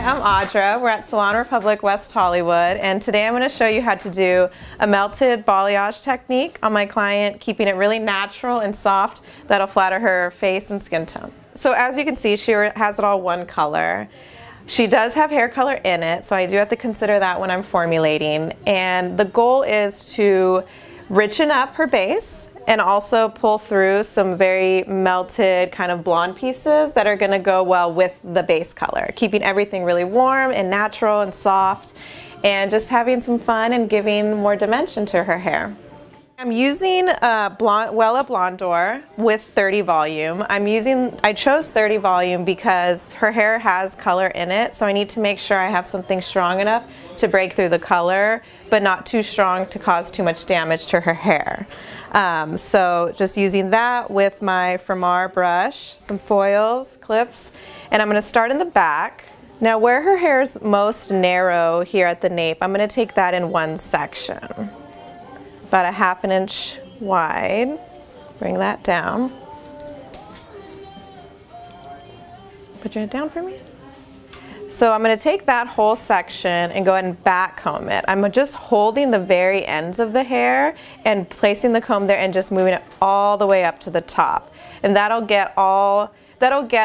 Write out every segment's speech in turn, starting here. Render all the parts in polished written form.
I'm Audra. We're at Salon Republic, West Hollywood, and today I'm going to show you how to do a melted balayage technique on my client, keeping it really natural and soft that'll flatter her face and skin tone. So as you can see, she has it all one color. She does have hair color in it, so I do have to consider that when I'm formulating, and the goal is to richen up her base and also pull through some very melted kind of blonde pieces that are going to go well with the base color, keeping everything really warm and natural and soft and just having some fun and giving more dimension to her hair. I'm using Wella Blondor with 30 volume. I chose 30 volume because her hair has color in it, so I need to make sure I have something strong enough to break through the color, but not too strong to cause too much damage to her hair. So just using that with my Fermar brush, some foils, clips, and I'm going to start in the back. Now where her hair is most narrow here at the nape, I'm going to take that in one section. About a ½ inch wide. Bring that down. Put your head down for me. So I'm going to take that whole section and go ahead and back comb it. I'm just holding the very ends of the hair and placing the comb there and just moving it all the way up to the top. And that'll get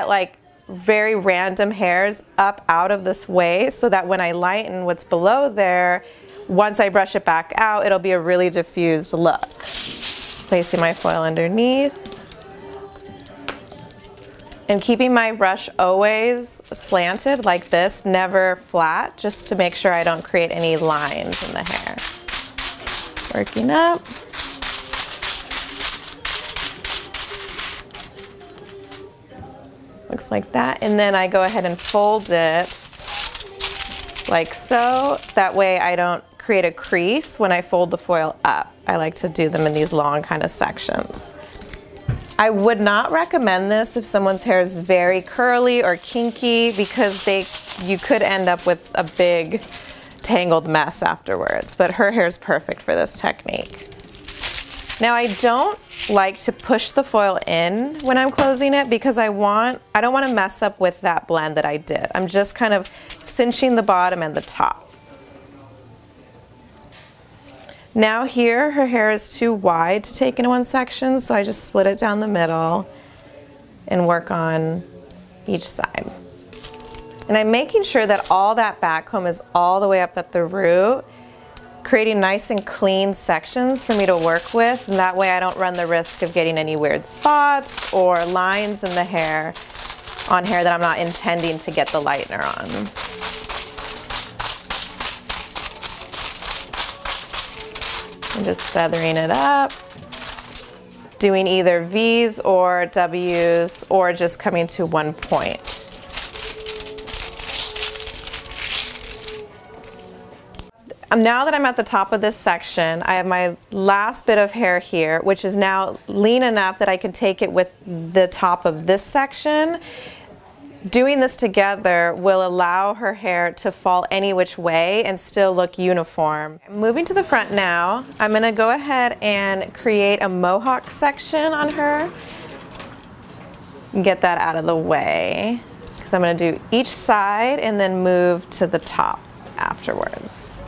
like very random hairs up out of this way so that when I lighten what's below there, once I brush it back out, it'll be a really diffused look. Placing my foil underneath. And keeping my brush always slanted like this, never flat, just to make sure I don't create any lines in the hair. Working up. Looks like that. And then I go ahead and fold it like so. That way I don't create a crease when I fold the foil up. I like to do them in these long kind of sections. I would not recommend this if someone's hair is very curly or kinky because you could end up with a big tangled mess afterwards, but her hair is perfect for this technique. Now I don't like to push the foil in when I'm closing it because I don't want to mess up with that blend that I did. I'm just kind of cinching the bottom and the top. Now here, her hair is too wide to take in one section, so I just split it down the middle and work on each side. And I'm making sure that all that back comb is all the way up at the root, creating nice and clean sections for me to work with, and that way I don't run the risk of getting any weird spots or lines in the hair on hair that I'm not intending to get the lightener on. I'm just feathering it up, doing either V's or W's or just coming to one point. Now that I'm at the top of this section, I have my last bit of hair here, which is now lean enough that I can take it with the top of this section. Doing this together will allow her hair to fall any which way and still look uniform. Moving to the front now, I'm going to go ahead and create a mohawk section on her. Get that out of the way because I'm going to do each side and then move to the top afterwards.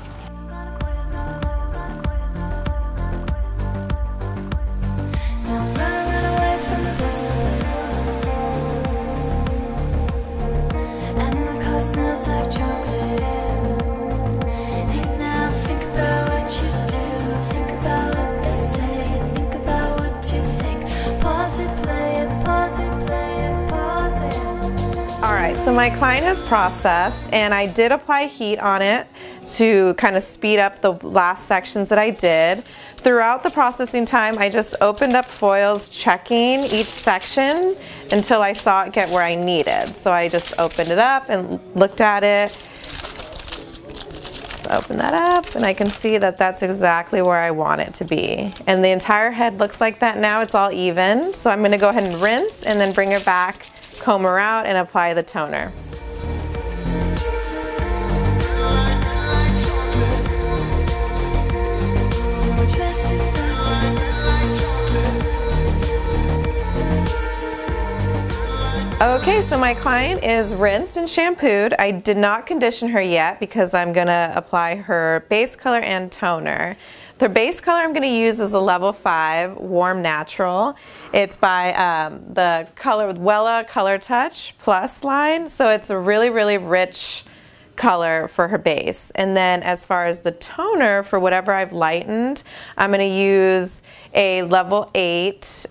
So my client is processed and I did apply heat on it to kind of speed up the last sections that I did. Throughout the processing time, I just opened up foils, checking each section until I saw it get where I needed. So I just opened it up and looked at it. Just open that up and I can see that that's exactly where I want it to be. And the entire head looks like that now. It's all even. So I'm going to go ahead and rinse and then bring her back, comb her out, and apply the toner. Okay, so my client is rinsed and shampooed. I did not condition her yet because I'm gonna apply her base color and toner. The base color I'm gonna use is a level 5 Warm Natural. It's by the color Wella Color Touch Plus line, so it's a really, really rich color for her base. And then as far as the toner, for whatever I've lightened, I'm gonna use a level 8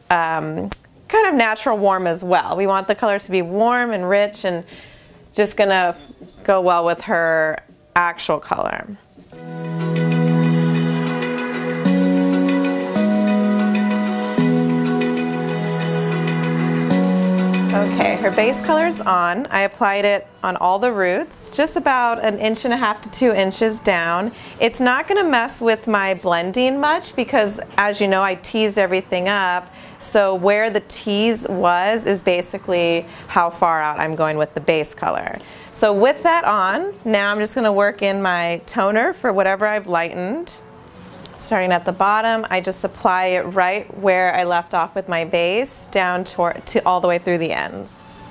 kind of natural warm as well. We want the color to be warm and rich and just gonna go well with her actual color. Okay, her base color is on. I applied it on all the roots, just about 1.5 to 2 inches down. It's not gonna mess with my blending much because, as you know, I teased everything up. So where the tease was is basically how far out I'm going with the base color. So with that on, now I'm just gonna work in my toner for whatever I've lightened. Starting at the bottom, I just apply it right where I left off with my base, down to all the way through the ends.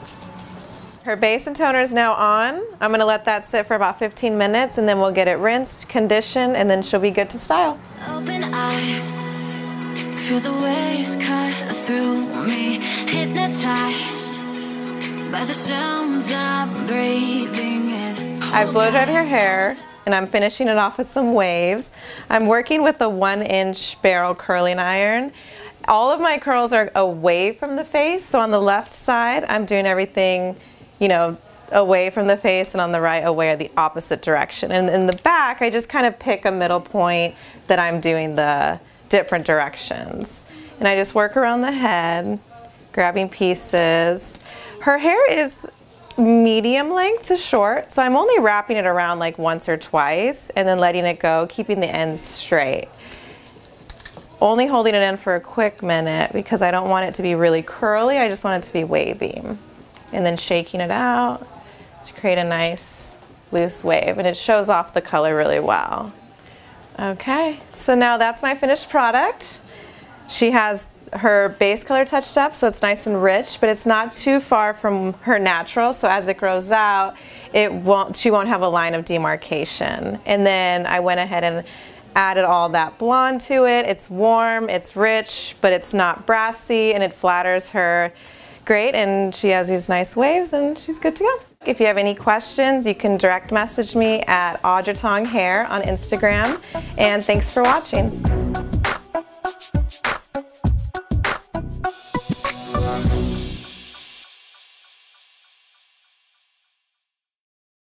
Her base and toner is now on. I'm gonna let that sit for about 15 minutes and then we'll get it rinsed, conditioned, and then she'll be good to style. Open eye, feel the waves cut through me, hypnotized by the sounds I'm breathing in. I've blow dried her hair and I'm finishing it off with some waves. I'm working with a 1-inch barrel curling iron. All of my curls are away from the face, so on the left side I'm doing everything, you know, away from the face, and on the right away the opposite direction. And in the back I just kind of pick a middle point that I'm doing the different directions. And I just work around the head, grabbing pieces. Her hair is medium length to short, so I'm only wrapping it around like once or twice and then letting it go, keeping the ends straight. Only holding it in for a quick minute because I don't want it to be really curly, I just want it to be wavy. And then shaking it out to create a nice loose wave, and it shows off the color really well. Okay, so now that's my finished product. She has her base color touched up, so it's nice and rich, but it's not too far from her natural, so as it grows out, she won't have a line of demarcation. And then I went ahead and added all that blonde to it. It's warm, it's rich, but it's not brassy, and it flatters her great, and she has these nice waves, and she's good to go. If you have any questions, you can direct message me at Audra Tong Hair on Instagram, and thanks for watching.